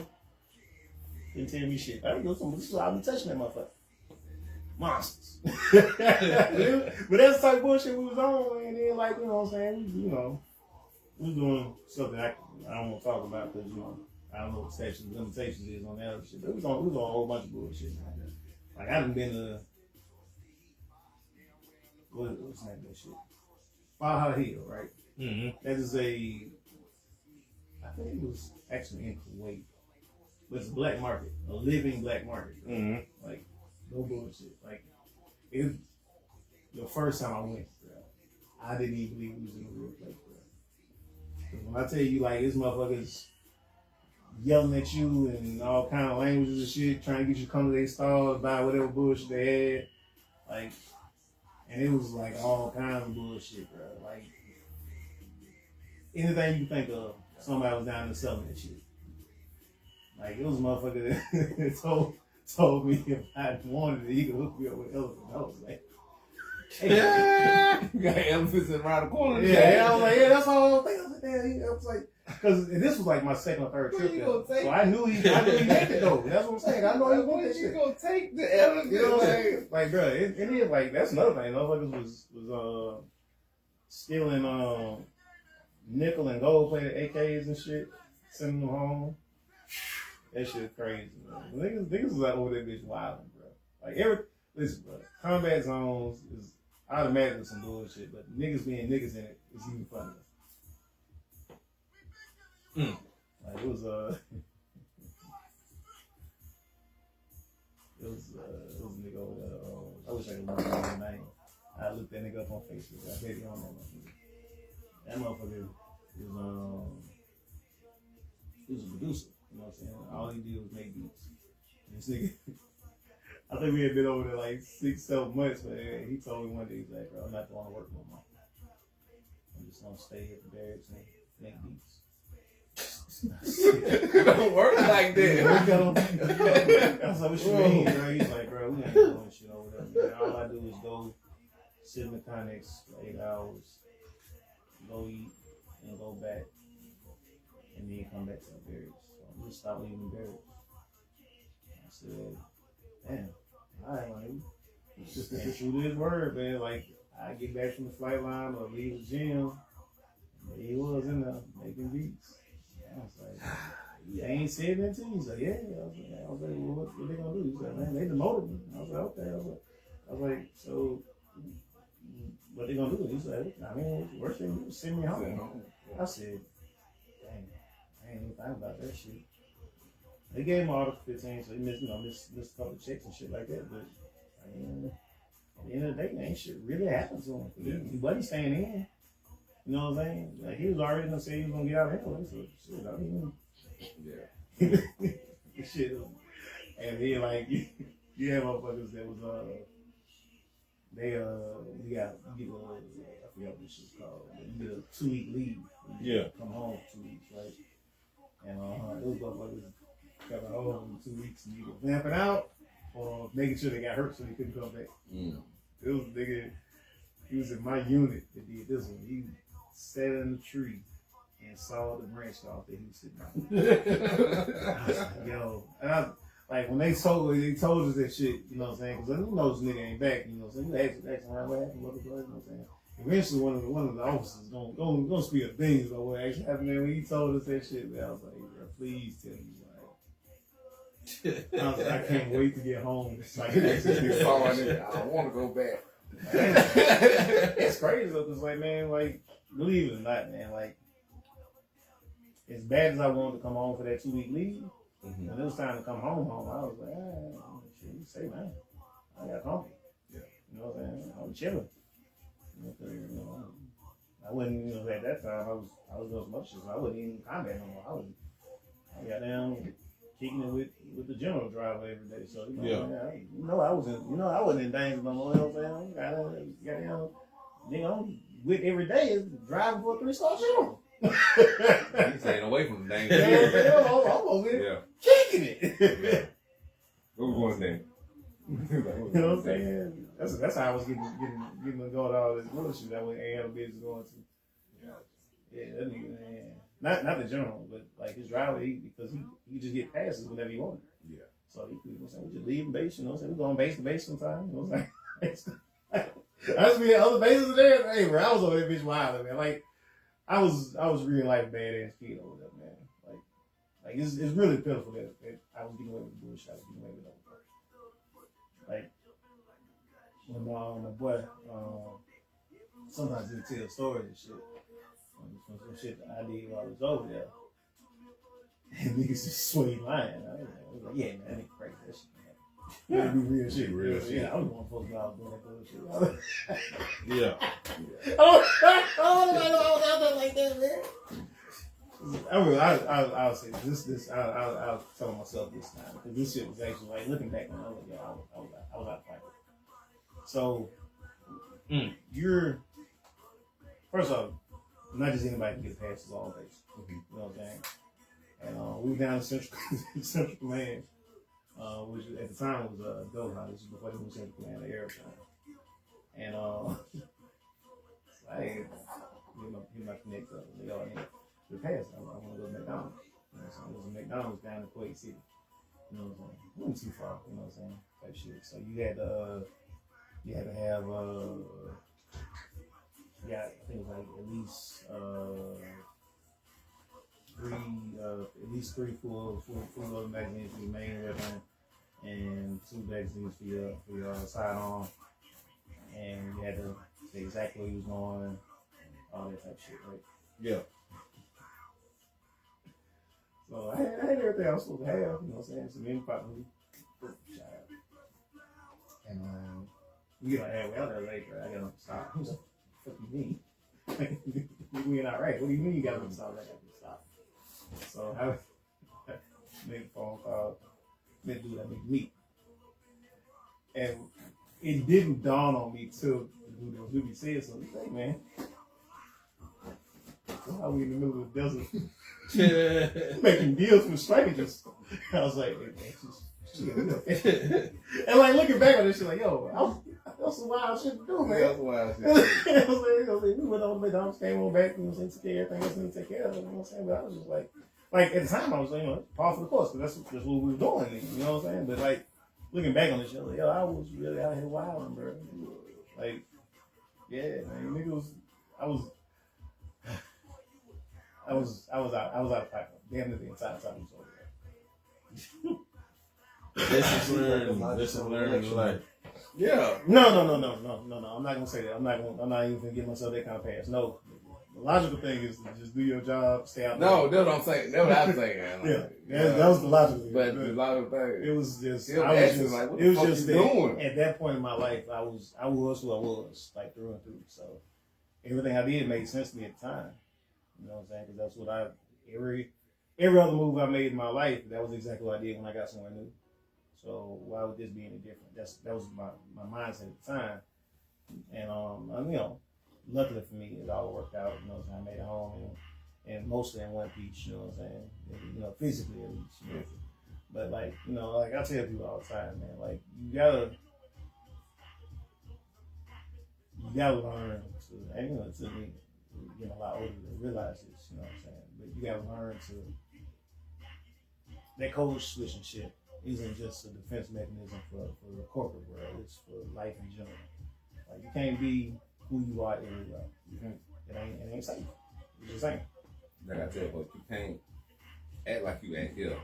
Speaker 2: Didn't tell me shit. I was I'll be touching that motherfucker. Monsters. But that's the type of bullshit we was on, and then like, you know what I'm saying, we was doing something I don't want to talk about because, you know, I don't know what limitations is on that other shit. But we was on a whole bunch of bullshit. Like I done been to what's the name of that shit? Baja Hill, right?
Speaker 1: Mm-hmm.
Speaker 2: That is I think it was actually in Kuwait. But it's a black market, a living black market.
Speaker 1: Mm-hmm.
Speaker 2: Like, no bullshit. Like, it the first time I went, bro, I didn't even believe we was in a real place, bro. Because when I tell you, like, this motherfuckers yelling at you and all kind of languages and shit, trying to get you to come to their stores, buy whatever bullshit they had, like, and it was like all kind of bullshit, bro. Like, anything you can think of, somebody was down there selling that shit. Like, it was a motherfucker that told me if I wanted it, he could hook me up with elephant. I was like, hey.
Speaker 3: You got elephants around the corner.
Speaker 2: Yeah, I was like, yeah, that's all I was thinking. I was like, damn, I was like, because this was like my second or third trip there. So I knew he meant it though. That's what I'm saying. I know he wanted that shit.
Speaker 3: You gonna take the elephant?
Speaker 2: You know what I'm saying? Like, bro, and then like that's another thing. Motherfuckers was stealing nickel and gold plated AKs and shit, sending them home. That shit crazy, man. Niggas was like over that bitch wilding, bro. Like listen, bro. Combat zones is automatically some bullshit, but niggas being niggas in it is even funnier. Like it was a nigga over there. I wish I could remember his name. I looked that nigga up on Facebook. I bet he on that motherfucker. That motherfucker he was a producer. You know what I'm saying? All he did was make beats. This nigga, I think we had been over there like 6-7 months, but he told me one day, he's like, bro, I'm not going to work no more. I'm just going to stay at the barracks and make beats.
Speaker 3: It don't work like that.
Speaker 2: I was like, what you mean, bro? He's like, bro, we ain't doing shit over there, man. All I do is go sit in the Connex for 8 hours, go eat, and go back, and then come back to the barracks. So I'm just stop leaving the barracks. I said, damn, all right, man. It's just the truth of his word, man. Like, I get back from the flight line or leave the gym, and he was in there making beats. I was like, they ain't said that to you. He's like, yeah. I was like, well, what they gonna do? He's like, man, they demoted me. I was like, okay. I was like, so what they gonna do? He's like, I mean, worst thing you send me home. I said, dang, I ain't even think about that shit. They gave him Article 15, so he missed a couple of checks and shit like that. But I mean, at the end of the day, ain't shit really happened to him. He wasn't staying in. You know what I'm saying? Like, he was already gonna say he was gonna get out anyway. So shit, I mean, yeah, shit. And then like you have motherfuckers that was you get I forgot what this shit's called. You get a 2-week leave.
Speaker 1: Yeah.
Speaker 2: Come home for 2 weeks, right? And those motherfuckers got home in 2 weeks and either vamping out or making sure they got hurt so they couldn't come back. It was a nigga, he was in my unit that did this one. He sat in the tree and saw the branch off that he was sitting on. I was like, yo, and I like when they told us that shit, you know what I'm saying? Because you know this nigga ain't back, you know what I'm saying? You ask around what happened, what the fuck, you know what I'm saying? Eventually, one of the officers gonna speak opinions about what actually happened. Man, when he told us that shit, man, I was like, bro, please tell me. Like, I can't wait to get home. It's like,
Speaker 3: I don't want to go back.
Speaker 2: It's crazy though, cause like, man, like, believe it or not, man, like, as bad as I wanted to come home for that 2-week leave, when it was time to come home, I was like, shit, you say, man, I got hungry. Yeah. You know what I'm saying? I was chilling. You know, I wasn't, you know, at that time, I was doing some other shit, so I wasn't even in combat no more. I got down kicking it with the general driver every day. So, you know, man, I wasn't in danger no more. You know what I'm saying? Got down, you know, with every day is driving for a 3-star general.
Speaker 3: He's staying away from the danger.
Speaker 2: I'm over here kicking it.
Speaker 3: What was one thing?
Speaker 2: You know what I'm saying? That's how I was getting to go to all this bullshit that we ain't had a business going to. Yeah, that nigga, man. Not the general, but like his driver, because he just get passes whenever he wanted. Yeah. So he could, you know what I'm saying, we just leave base, you know what I'm saying? We go on base to base sometime, you know what I'm saying? I just be at other bases there. Hey, bro, I was over that bitch wild, man. Like, I was really like badass kid over there, man. Like it's really pitiful that I was getting away with the bullshit. I was getting away with that. Like, when my boy, sometimes he'll tell stories and shit. Some shit that I did while I was over there. And niggas just sweet lying. I was like, yeah, man, that nigga crazy, that shit, man. That'd be real shit.
Speaker 3: Real shit.
Speaker 2: Yeah, I was one supposed to be out doing that bullshit.
Speaker 1: Yeah.
Speaker 2: I was out there like that, man. I'll say this. I'll tell myself this time because this shit was actually like looking back on. I was like, I was out of fight. So you're first off, not just anybody can get passes all base. You know what I'm saying? And we were down in Central Command, which at the time was Doha. This was before they moved Central Command to Airplane. And I hit my connect up. They all need the pass. I want to go to McDonald's. You know what I'm saying? There's a McDonald's down in Kuwait City. You know what I'm saying? It wasn't too far. You know what I'm saying? Type shit. So you had to have I think it was like at least three full load magazines for your main weapon and 2 magazines for your sidearm, and you had to say exactly where he was going, all that type of shit, right?
Speaker 1: Yeah.
Speaker 2: So I had everything I was supposed to have, you know what I'm saying? So me and Papa, and we get halfway out there later. I got him to stop. He was like, what do you mean? We ain't all right. What do you mean you got him to stop? I got him to stop. So I made a phone call. Met dude I make meet. And it didn't dawn on me till the dude that was with me said something. Hey, man, Why are we in the middle of the desert making deals with strangers? I was like, and like looking back on this shit, like, yo, that's some wild shit to do, man.
Speaker 3: That's wild shit.
Speaker 2: I was like, we went on the McDonald's, came on back, and was taking care of everything else and take care of it. You know what I'm saying? But I was just like at the time, I was like, par for the course, because that's what we were doing. You know what I'm saying? But like looking back on this shit, like, I was really out here wilding, bro. Like, yeah, man, nigga I was out of pocket. Damn near the entire time we was over there.
Speaker 1: Lessons learned in life.
Speaker 3: Yeah.
Speaker 2: No. I'm not gonna say that. I'm not even gonna give myself that kind of pass. No. The logical thing is to just do your job, stay out there.
Speaker 3: No, that's what I'm saying. That's what I'm saying.
Speaker 2: That was the logical thing.
Speaker 3: But the logical thing.
Speaker 2: It was just
Speaker 3: Like, what the fuck you doing?
Speaker 2: At that point in my life, I was who I was, like through and through. So everything I did made sense to me at the time. You know what I'm saying? Because that's what every other move I made in my life, that was exactly what I did when I got somewhere new. So why would this be any different? That was my mindset at the time. And luckily for me, it all worked out. You know what I'm saying? I made it home and mostly in one piece. You know what I'm saying? Physically at least. You know? But like I tell people all the time, man. Like you gotta learn to, and to me, getting a lot older to realize this. You know what I'm saying? But you gotta learn to that code switching shit isn't just a defense mechanism for the corporate world. It's for life in general. Like you can't be who you are everywhere. It ain't safe. It just ain't.
Speaker 3: Like I said, but you can't act like you act here.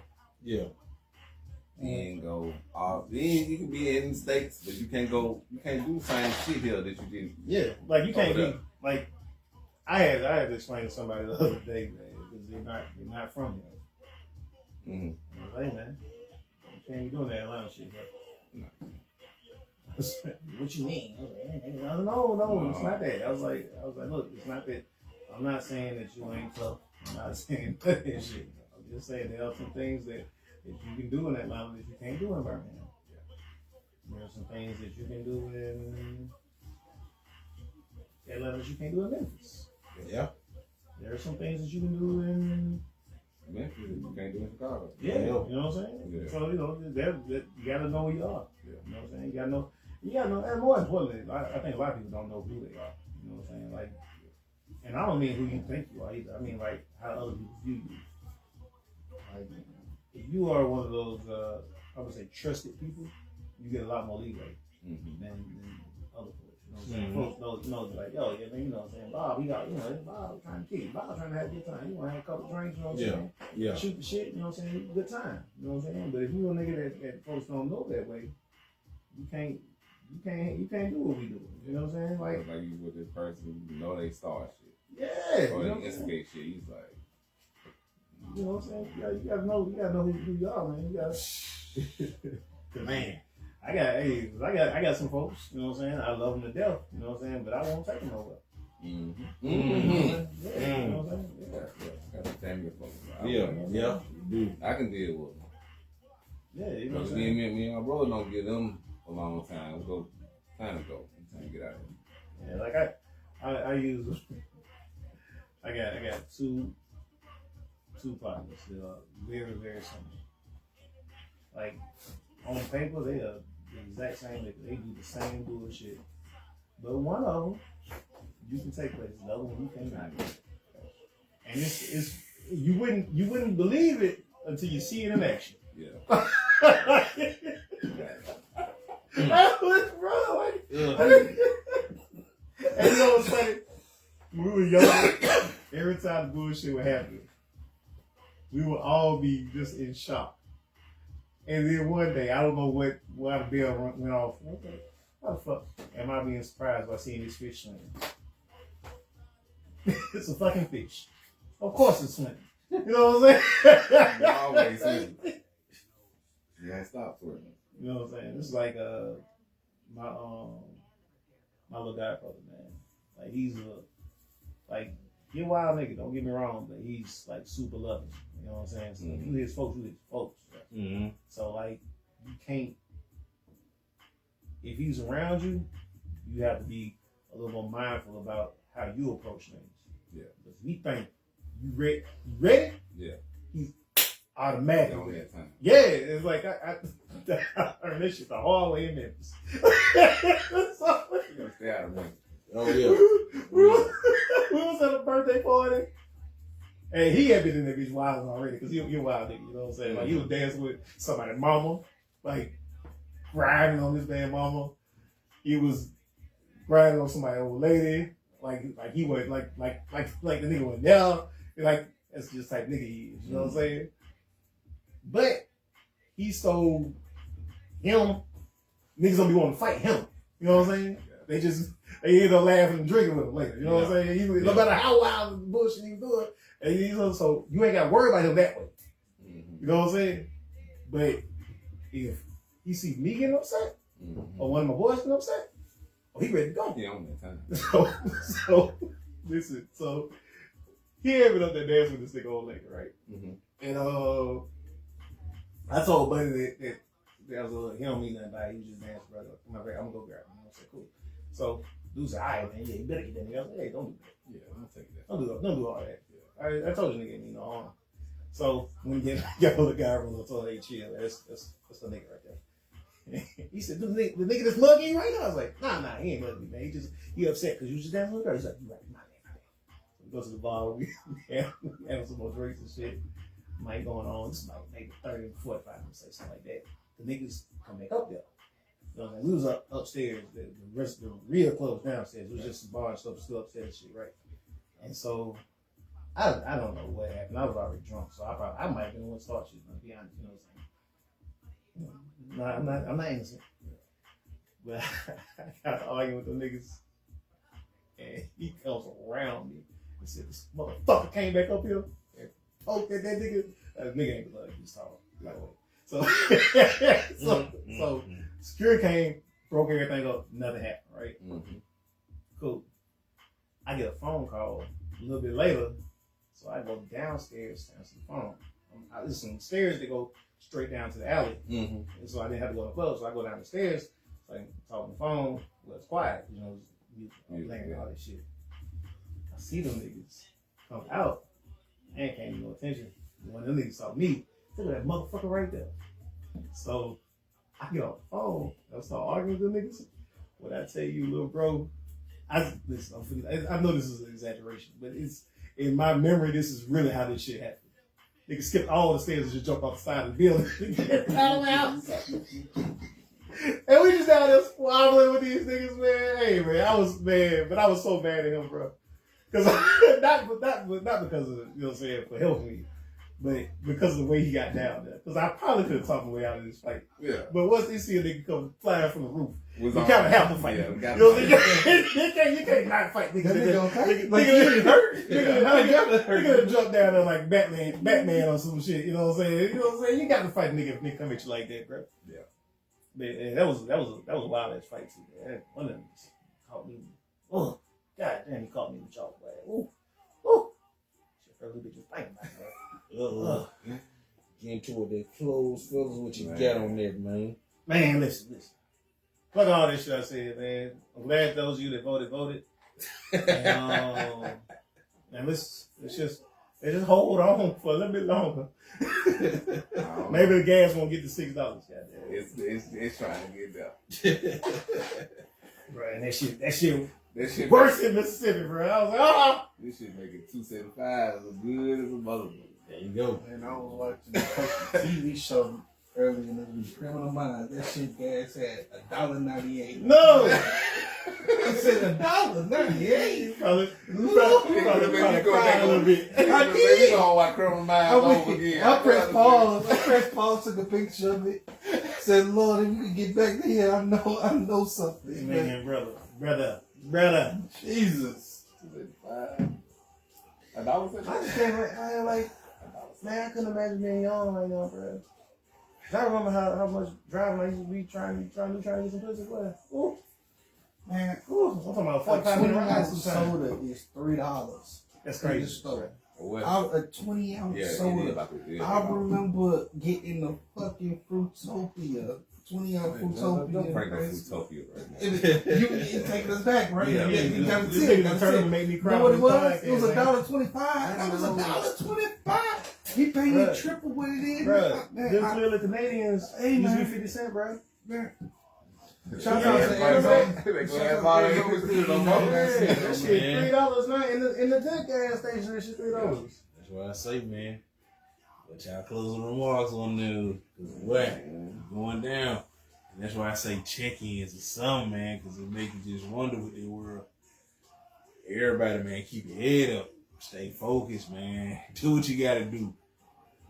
Speaker 1: Yeah.
Speaker 3: And go off. You can be in the States, but you can't do the same shit here that you did.
Speaker 2: Yeah. Like you can't be like I had to explain to somebody the other day, man, because they're not from here.
Speaker 3: Mm-hmm.
Speaker 2: I was like, hey man, you can't be doing that Atlanta shit, bro. No. What you mean? No, it's not that. I was like, look, it's not that. I'm not saying that you ain't tough. I'm not saying that shit. I'm just saying there are some things that you can do in Atlanta that you can't do in Birmingham. There are some things that you can do in Atlanta that you can't do in Memphis.
Speaker 1: Yeah.
Speaker 2: There are some things that you can do in
Speaker 3: Memphis, you can't do in Chicago.
Speaker 2: Yeah, you know what I'm saying?
Speaker 3: Yeah.
Speaker 2: So, you gotta know who you are.
Speaker 3: Yeah.
Speaker 2: You know what I'm saying? You gotta know, and more importantly, I think a lot of people don't know who they are. You know what I'm saying? Like, and I don't mean who you think you are either. I mean, like, how other people view you. Like, if you are one of those, I would say, trusted people, you get a lot more leeway than other folks. You know what I'm saying? Folks know, like, yo, yeah, man, you know what I'm saying? Bob, he got, Bob trying to kick. Bob trying to have a good time. You want to have a couple drinks, you know what I'm saying?
Speaker 1: Yeah.
Speaker 2: Shoot the shit, you know what I'm saying? Good time. You know what I'm saying? But if you a nigga that folks don't know that way, you can't do what we do. You know what I'm saying? Like
Speaker 3: you with this person, you know they start shit.
Speaker 2: Yeah.
Speaker 3: Or
Speaker 2: You know
Speaker 3: they instigate shit. He's like,
Speaker 2: you know what I'm saying? You gotta know who you are, man. You gotta man. I got some folks, you know what I'm saying? I love them to death, you know what I'm saying? But I won't take them nowhere. Yeah, you know what I'm saying?
Speaker 3: Got the family folks.
Speaker 1: Yeah.
Speaker 3: I can deal with them.
Speaker 2: Yeah, you know what I'm saying?
Speaker 3: Me and my brother don't give them a long time. We go time to go. Time to get out of here.
Speaker 2: Yeah, like I use I got two partners that are very, very similar. Like on paper they are the exact same, they do the same bullshit. But one of them you can take places, the other one you cannot. And it's you wouldn't believe it until you see it in action.
Speaker 3: Yeah.
Speaker 2: Bro, like, and you know what's funny? When we were young, every time the bullshit would happen, we would all be just in shock. And then one day, I don't know why the bell went off. Okay, how the fuck am I being surprised by seeing this fish swimming? It's a fucking fish. Of course it's swimming. You know what I'm saying?
Speaker 3: Always swimming. Yeah, stop swimming.
Speaker 2: You know what I'm saying? It's like my little guy brother, man. Like he's he a wild nigga, don't get me wrong, but he's like super loving. You know what I'm saying? So you his folks.
Speaker 1: Mm-hmm.
Speaker 2: So like you can't, if he's around you, you have to be a little more mindful about how you approach things.
Speaker 3: Yeah.
Speaker 2: But if he think you ready?
Speaker 3: Yeah.
Speaker 2: He's automatic.
Speaker 3: They don't have time.
Speaker 2: Yeah, it's like I learned this shit the hard way in Memphis. So,
Speaker 3: You gotta stay out of Memphis.
Speaker 1: Oh yeah.
Speaker 2: we was at a birthday party. And he had been in that bitch wild already, because he a wild nigga, you know what I'm saying? Like, he was dancing with somebody's mama, like, grinding on this man's mama. He was grinding on somebody's old lady. Like he went, like the nigga went down. Like, that's just type nigga he is, you know what I'm saying? But, he stole him. Niggas don't be wanting to fight him, you know what I'm saying? They end up laughing and drinking with him later, you know what I'm saying? No matter how wild the bullshit he's doing, and so you ain't got to worry about him that way. You know what I'm saying? But if he see me getting upset, or one of my boys getting upset, he ready to go.
Speaker 3: He on that time.
Speaker 2: So listen, so he had been up there dancing with this nigga old lady, right? And I told Buddy that there was he don't mean nothing about it. He was just dancing, brother. I'm gonna go grab him. I said, cool. So dude said, all right, man, yeah, you better get that nigga. I said, hey, don't do that.
Speaker 3: Yeah, I'm gonna take that.
Speaker 2: Don't do all that. I told you nigga ain't mean no harm. So when he got the guy roll, I told him, hey, chill. That's the nigga right there. He said, the nigga that's mugging you right now? I was like, nah, he ain't mugging me, man. He upset because you was just dancing with her. He's like, you right, my bad. So we go to the bar, we have some more drinks and shit. Might going on. This is like maybe 30, 45 minutes, say something like that. The niggas come back up there. You know, we was upstairs. The rest of the real club was downstairs. It was just some bar and stuff still upstairs and shit, right? And so I don't know what happened. I was already drunk, so I might have been the one to start shit. To be honest, you know what I'm saying? I'm not innocent. But I got to argue with the niggas, and he comes around me and said, "This motherfucker came back up here and poked at that nigga." That nigga ain't blood. He's tall. So security came, broke everything up. Nothing happened. Right? Cool. I get a phone call a little bit later. So I go downstairs to answer the phone. There's some stairs that go straight down to the alley. And so I didn't have to go to the club. So I go down the stairs, so I can talk on the phone. Well, it's quiet, you know, playing and all that shit. I see them niggas come out and can't give no attention. One of them niggas saw me. Look at that motherfucker right there. So I get on the phone. I start arguing with them niggas. What I tell you, little bro, I know this is an exaggeration, but it's, in my memory, this is really how this shit happened. Nigga skipped all the stairs and just jumped off the side of the building. Out of the house. And we just down there squabbling with these niggas, man. Hey, man, I was so mad at him, bro. Because not because of, you know what I'm saying, for helping me, but because of the way he got down there. Because I probably could have talked my way out of this fight. Yeah. But once they see a nigga come flying from the roof, you kind of have to fight. Yeah, you know what I'm saying? You can't not fight niggas. Nigga jump down there like Batman or some shit. You know what I'm saying? You know what I'm saying? You got to fight a nigga if nigga come at you like that, bro. Yeah. Man, that was a wild ass fight too, man. One of them caught me. Oh, god damn, he caught me with chalk, man. Ooh. Shit, a little bit just thinking about it.
Speaker 1: Get into it, that clothes, fellas, what you got on there, man.
Speaker 2: Man, listen. Fuck all this shit I said, man. I'm glad those of you that voted. And let's just hold on for a little bit longer. Maybe the gas won't get to $6. Goddamn.
Speaker 3: It's trying to get there.
Speaker 2: Right, and that shit worse in Mississippi, bro. I was like,
Speaker 3: this shit make it $2.75 as good as a motherfucker.
Speaker 1: There you go.
Speaker 4: And I was watching a TV show earlier in the week, Criminal Minds. That shit gas had $1.98.
Speaker 2: no!
Speaker 4: I said $1.98.
Speaker 2: Probably
Speaker 3: You go back
Speaker 2: a little bit.
Speaker 4: I did.
Speaker 3: You gonna watch Criminal Minds over again.
Speaker 4: I pressed pause, took a picture of it. Said, Lord, if you can get back there, I know something.
Speaker 2: Man, brother.
Speaker 4: Jesus.
Speaker 3: $2.75.
Speaker 4: I just can't, man, I couldn't imagine being young right now, bro. I remember how much driving I used to be trying to get some pussy. Ooh. Man,
Speaker 2: I'm talking about 45 minute rides.
Speaker 4: soda is $3.
Speaker 2: That's crazy.
Speaker 4: Store.
Speaker 3: A
Speaker 4: 20-ounce soda. I remember getting the fucking Fruitopia 20 on
Speaker 3: Don't
Speaker 4: Foodtopia.
Speaker 3: break no Foodtopia right now.
Speaker 4: You taking us back, right?
Speaker 2: Yeah,
Speaker 4: You got
Speaker 2: this nigga turned to make me
Speaker 4: You
Speaker 2: cry.
Speaker 4: know what it
Speaker 2: on
Speaker 4: was?
Speaker 2: the
Speaker 4: It was
Speaker 2: podcast,
Speaker 4: $1.25. That was $1.25. He paid me
Speaker 2: Bruh.
Speaker 4: triple what it is.
Speaker 2: Bruh,
Speaker 4: Man,
Speaker 2: them
Speaker 4: I-
Speaker 2: clearly Canadians
Speaker 4: Hey,
Speaker 2: used to
Speaker 4: man.
Speaker 2: be 50 cents, bro.
Speaker 4: man.
Speaker 3: Shout
Speaker 4: Shout out to everybody. That shit $3 now in the good gas station. That shit $3.
Speaker 1: That's what I say, man. But y'all closing remarks on the what going down. And that's why I say check-ins or something, man, because it make you just wonder what they were. Everybody, man, keep your head up, stay focused, man. Do what you gotta do,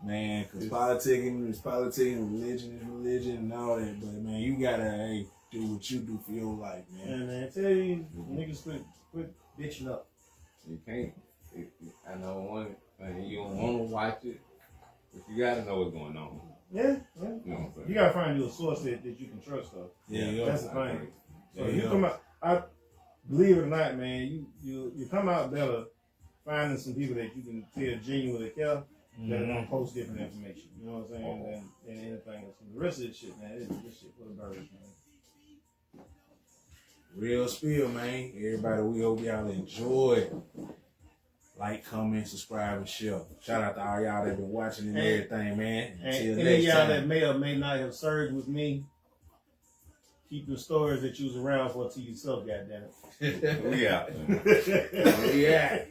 Speaker 1: man. Because politicking is politicking, religion is religion, and all that. But man, you gotta do what you do for your life, man.
Speaker 2: And man, tell you niggas quit bitching up.
Speaker 3: You can't. I know one. You don't want to watch it, but you gotta know what's going on.
Speaker 2: Yeah.
Speaker 3: You know what I'm saying?
Speaker 2: You gotta find you a source that you can trust, though.
Speaker 1: Yeah,
Speaker 2: That's the thing. So
Speaker 1: Yeah,
Speaker 2: you
Speaker 1: yeah.
Speaker 2: come out. I believe it or not, man. You come out better finding some people that you can feel genuinely care that are gonna post different information. You know what I'm saying? Than anything else. The rest of this shit, man, this shit for the birds, man.
Speaker 1: Real spill, man. Everybody, we hope y'all enjoy. Like, comment, subscribe, and share. Shout out to all y'all that been watching and everything, man.
Speaker 2: And
Speaker 1: Until
Speaker 2: any of
Speaker 1: next
Speaker 2: y'all
Speaker 1: time.
Speaker 2: that may or may not have served with me, keep the stories that you was around for to yourself, goddammit.
Speaker 3: We out.
Speaker 1: Yeah.